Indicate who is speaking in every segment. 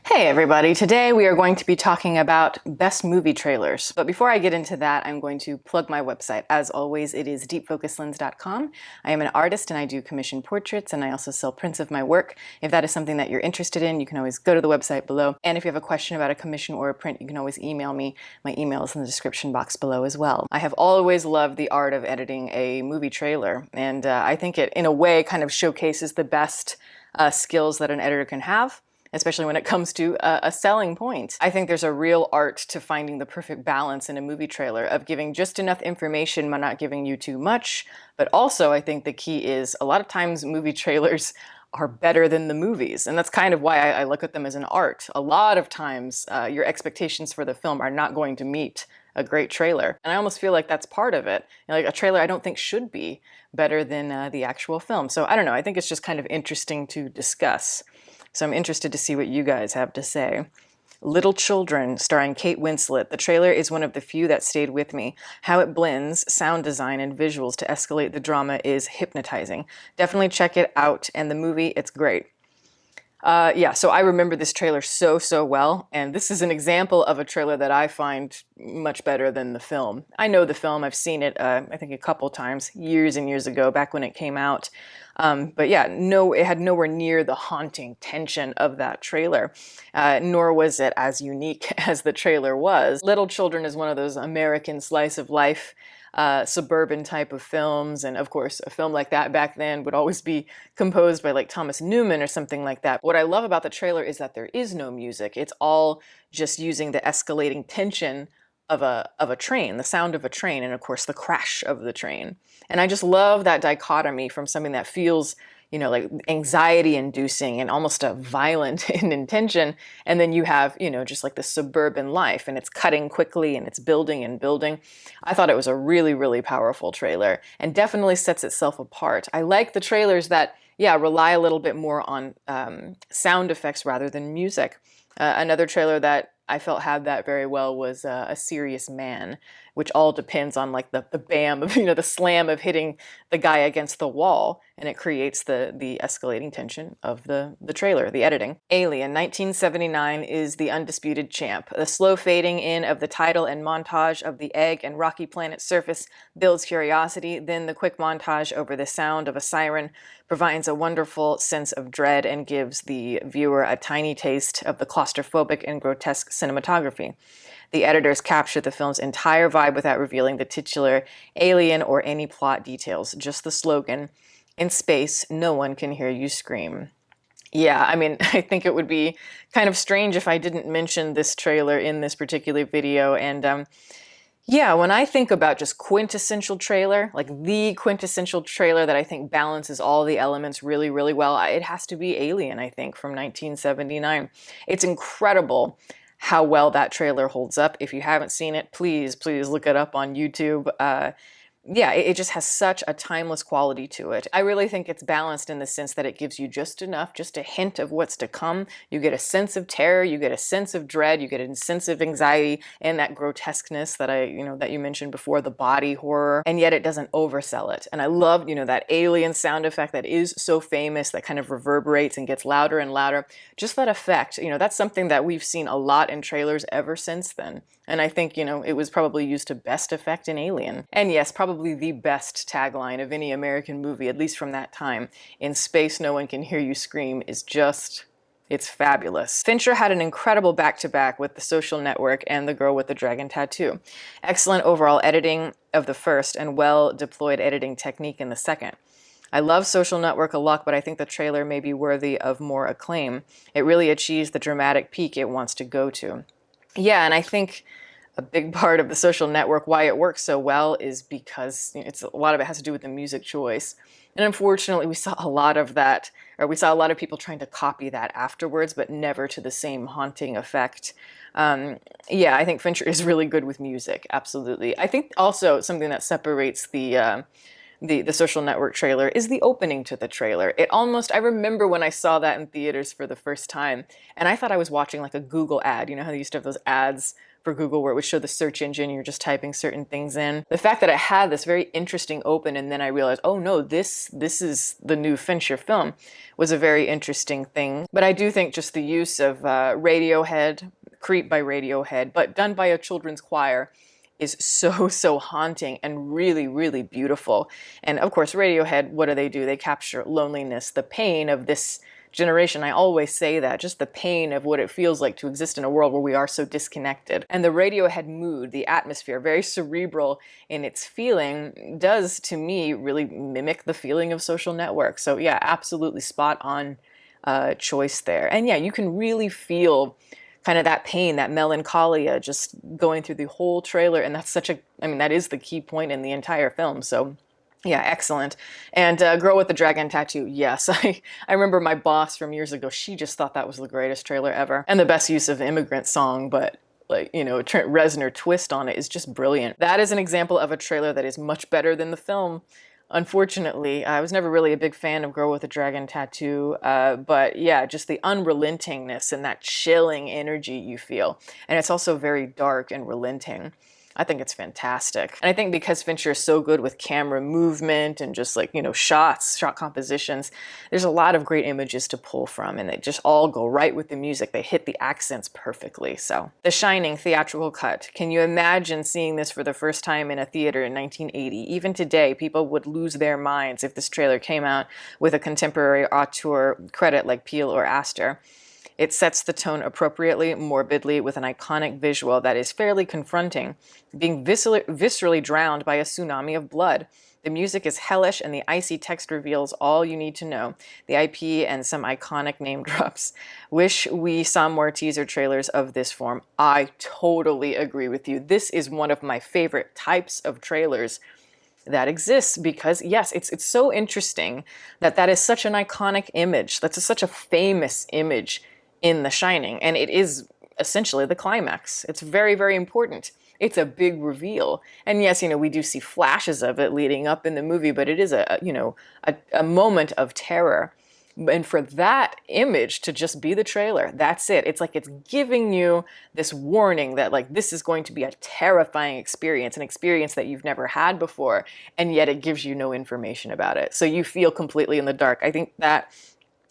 Speaker 1: Hey everybody, today we are going to be talking about best movie trailers. But before I get into that, I'm going to plug my website. As always, it is deepfocuslens.com. I am an artist and I do commission portraits, and I also sell prints of my work. If that is something that you're interested in, you can always go to the website below. And if you have a question about a commission or a print, you can always email me. My email is in the description box below as well. I have always loved the art of editing a movie trailer, and I think it, in a way, kind of showcases the best skills that an editor can have, especially when it comes to a selling point. I think there's a real art to finding the perfect balance in a movie trailer of giving just enough information but not giving you too much. But also, I think the key is a lot of times movie trailers are better than the movies. And that's kind of why I look at them as an art. A lot of times, your expectations for the film are not going to meet a great trailer. And I almost feel like that's part of it. Like a trailer I don't think should be better than the actual film. So I don't know, I think it's just kind of interesting to discuss. So I'm interested to see what you guys have to say. Little Children, starring Kate Winslet. The trailer is one of the few that stayed with me. How it blends sound design and visuals to escalate the drama is hypnotizing. Definitely check it out, and the movie, it's great. Yeah, so I remember this trailer so well, and this is an example of a trailer that I find much better than the film. I know the film, I've seen it, I think a couple times, years and years ago, back when it came out. But yeah, no, it had nowhere near the haunting tension of that trailer, nor was it as unique as the trailer was. Little Children is one of those American slice of life suburban type of films, and of course a film like that back then would always be composed by like Thomas Newman or something like that. What I love about the trailer is that there is no music. It's all just using the escalating tension of a train, the sound of a train, and of course the crash of the train. And I just love that dichotomy from something that feels, you know, like anxiety inducing and almost a violent in intention. And then you have, you know, just like the suburban life, and it's cutting quickly and it's building and building. I thought it was a really powerful trailer and definitely sets itself apart. I like the trailers that, yeah, rely a little bit more on sound effects rather than music. Another trailer that I felt had that very well was A Serious Man, which all depends on like the bam of, you know, the slam of hitting the guy against the wall, and it creates the escalating tension of the trailer, the editing. Alien, 1979 is the undisputed champ. The slow fading in of the title and montage of the egg and rocky planet surface builds curiosity, then the quick montage over the sound of a siren provides a wonderful sense of dread and gives the viewer a tiny taste of the claustrophobic and grotesque cinematography. The editors captured the film's entire vibe without revealing the titular alien or any plot details, just the slogan, "In space, no one can hear you scream." Yeah, I mean, I think it would be kind of strange if I didn't mention this trailer in this particular video. And yeah, when I think about just quintessential trailer, like the quintessential trailer that I think balances all the elements really well, it has to be Alien, I think, from 1979. It's incredible how well that trailer holds up. If you haven't seen it, please look it up on YouTube. Yeah, it just has such a timeless quality to it. I really think it's balanced in the sense that it gives you just enough, just a hint of what's to come. You get a sense of terror, you get a sense of dread, you get a sense of anxiety, and that grotesqueness that that you mentioned before, the body horror, and yet it doesn't oversell it. And I love, you know, that alien sound effect that is so famous, that kind of reverberates and gets louder and louder. Just that effect, you know, that's something that we've seen a lot in trailers ever since then. And I think, you know, it was probably used to best effect in Alien. And yes, probably the best tagline of any American movie, at least from that time. "In space, no one can hear you scream" is just, it's fabulous. Fincher had an incredible back-to-back with The Social Network and The Girl with the Dragon Tattoo. Excellent overall editing of the first and well-deployed editing technique in the second. I love Social Network a lot, but I think the trailer may be worthy of more acclaim. It really achieves the dramatic peak it wants to go to. Yeah, and I think a big part of The Social Network, why it works so well, is because a lot of it has to do with the music choice. And unfortunately, we saw a lot of that, or we saw a lot of people trying to copy that afterwards, but never to the same haunting effect. Yeah, I think Fincher is really good with music, absolutely. I think also something that separates the Social Network trailer is the opening to the trailer. It almost, I remember when I saw that in theaters for the first time, and I thought I was watching like a Google ad. You know how they used to have those ads for Google where it would show the search engine, you're just typing certain things in. The fact that it had this very interesting open, and then I realized, oh no, this is the new Fincher film, was a very interesting thing. But I do think just the use of Radiohead, Creep by Radiohead, but done by a children's choir, is so haunting and really beautiful. And of course, Radiohead, what do? They capture loneliness, the pain of this generation. I always say that, just the pain of what it feels like to exist in a world where we are so disconnected. And the Radiohead mood, the atmosphere, very cerebral in its feeling, does to me really mimic the feeling of Social Network. So yeah, absolutely spot on choice there. And yeah, you can really feel kind of that pain, that melancholia just going through the whole trailer. And that's such a, I mean, that is the key point in the entire film. So yeah, excellent. And Girl with the Dragon Tattoo, yes. I remember my boss from years ago, she just thought that was the greatest trailer ever. And the best use of Immigrant Song, but like, you know, Trent Reznor twist on it is just brilliant. That is an example of a trailer that is much better than the film. Unfortunately, I was never really a big fan of Girl with a Dragon Tattoo, but yeah, just the unrelentingness and that chilling energy you feel. And it's also very dark and relenting. I think it's fantastic. And I think because Fincher is so good with camera movement and just like, you know, shot compositions, there's a lot of great images to pull from, and they just all go right with the music. They hit the accents perfectly. So The Shining theatrical cut. Can you imagine seeing this for the first time in a theater in 1980? Even today, people would lose their minds if this trailer came out with a contemporary auteur credit like Peele or Astor. It sets the tone appropriately, morbidly, with an iconic visual that is fairly confronting, being viscerally drowned by a tsunami of blood. The music is hellish, and the icy text reveals all you need to know, the IP and some iconic name drops. Wish we saw more teaser trailers of this form. I totally agree with you. This is one of my favorite types of trailers that exists, because yes, it's so interesting that is such an iconic image. That's such a famous image in The Shining, and it is essentially the climax. It's very important. It's a big reveal. And yes, you know, we do see flashes of it leading up in the movie, but it is a moment of terror. And for that image to just be the trailer, that's it. It's like it's giving you this warning that like this is going to be a terrifying experience, an experience that you've never had before, and yet it gives you no information about it. So you feel completely in the dark. I think that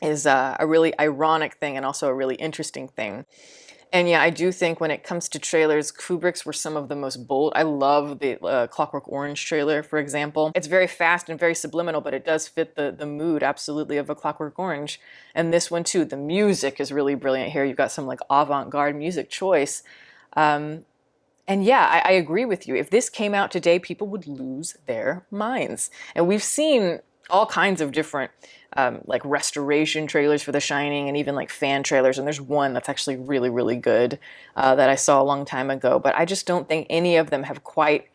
Speaker 1: is a really ironic thing and also a really interesting thing. And yeah, I do think when it comes to trailers, Kubrick's were some of the most bold. I love the Clockwork Orange trailer, for example. It's very fast and very subliminal, but it does fit the mood absolutely of a Clockwork Orange. And this one too, the music is really brilliant here. You've got some like avant-garde music choice. And yeah, I agree with you. If this came out today, people would lose their minds. And we've seen all kinds of different like restoration trailers for The Shining, and even like fan trailers. And there's one that's actually really good that I saw a long time ago, but I just don't think any of them have quite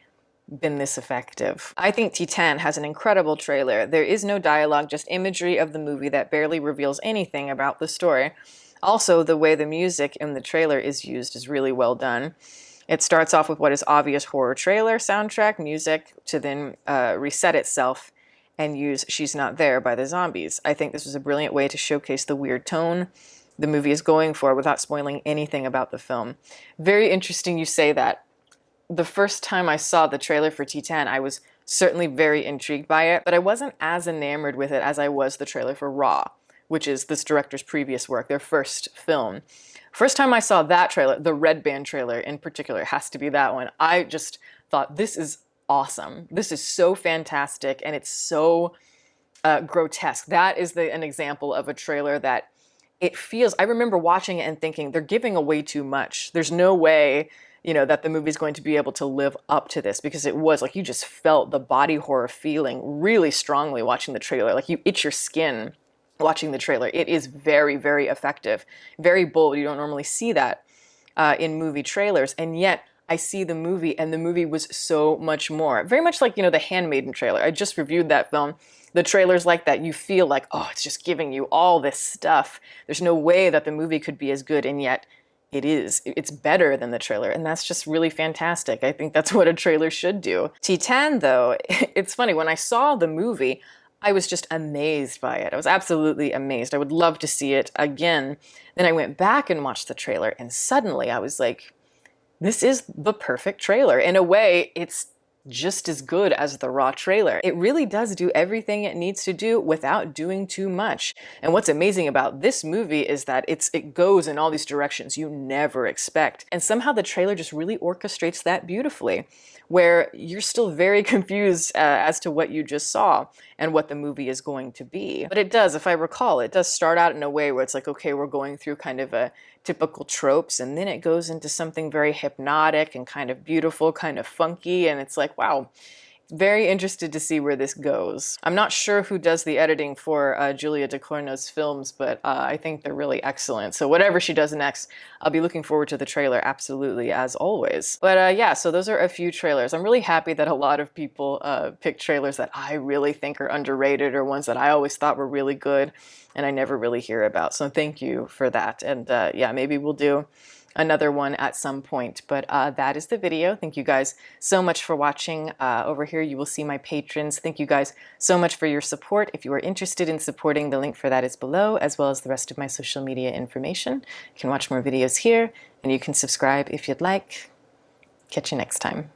Speaker 1: been this effective. I think Titane has an incredible trailer. There is no dialogue, just imagery of the movie that barely reveals anything about the story. Also, the way the music in the trailer is used is really well done. It starts off with what is obvious horror trailer soundtrack music to then reset itself and use She's Not There by the Zombies. I think this was a brilliant way to showcase the weird tone the movie is going for without spoiling anything about the film. Very interesting you say that. The first time I saw the trailer for Titane, I was certainly very intrigued by it, but I wasn't as enamored with it as I was the trailer for Raw, which is this director's previous work, their first film. First time I saw that trailer, the Red Band trailer in particular, has to be that one. I just thought, this is awesome. This is so fantastic, and it's so grotesque. That is an example of a trailer that it feels, I remember watching it and thinking, they're giving away too much. There's no way, you know, that the movie's going to be able to live up to this, because it was like you just felt the body horror feeling really strongly watching the trailer. Like you itch your skin watching the trailer. It is very effective, very bold. You don't normally see that in movie trailers, and yet I see the movie, and the movie was so much more. Very much like, you know, the Handmaiden trailer. I just reviewed that film. The trailer's like that. You feel like, oh, it's just giving you all this stuff. There's no way that the movie could be as good, and yet it is. It's better than the trailer, and that's just really fantastic. I think that's what a trailer should do. Titane, though, it's funny, when I saw the movie, I was just amazed by it. I was absolutely amazed. I would love to see it again. Then I went back and watched the trailer, and suddenly I was like, this is the perfect trailer. In a way, it's just as good as the raw trailer. It really does do everything it needs to do without doing too much. And what's amazing about this movie is that it goes in all these directions you never expect. And somehow the trailer just really orchestrates that beautifully, where you're still very confused as to what you just saw and what the movie is going to be. But it does, if I recall, it does start out in a way where it's like, okay, we're going through kind of a typical tropes, and then it goes into something very hypnotic and kind of beautiful, kind of funky, and it's like, wow, very interested to see where this goes. I'm not sure who does the editing for Julia Ducournau's films, but I think they're really excellent. So whatever she does next, I'll be looking forward to the trailer, absolutely, as always. But yeah, so those are a few trailers. I'm really happy that a lot of people pick trailers that I really think are underrated, or ones that I always thought were really good and I never really hear about. So thank you for that. And yeah, maybe we'll do another one at some point. But that is the video. Thank you guys so much for watching. Over here you will see my patrons. Thank you guys so much for your support. If you are interested in supporting, the link for that is below, as well as the rest of my social media information. You can watch more videos here, and you can subscribe if you'd like. Catch you next time.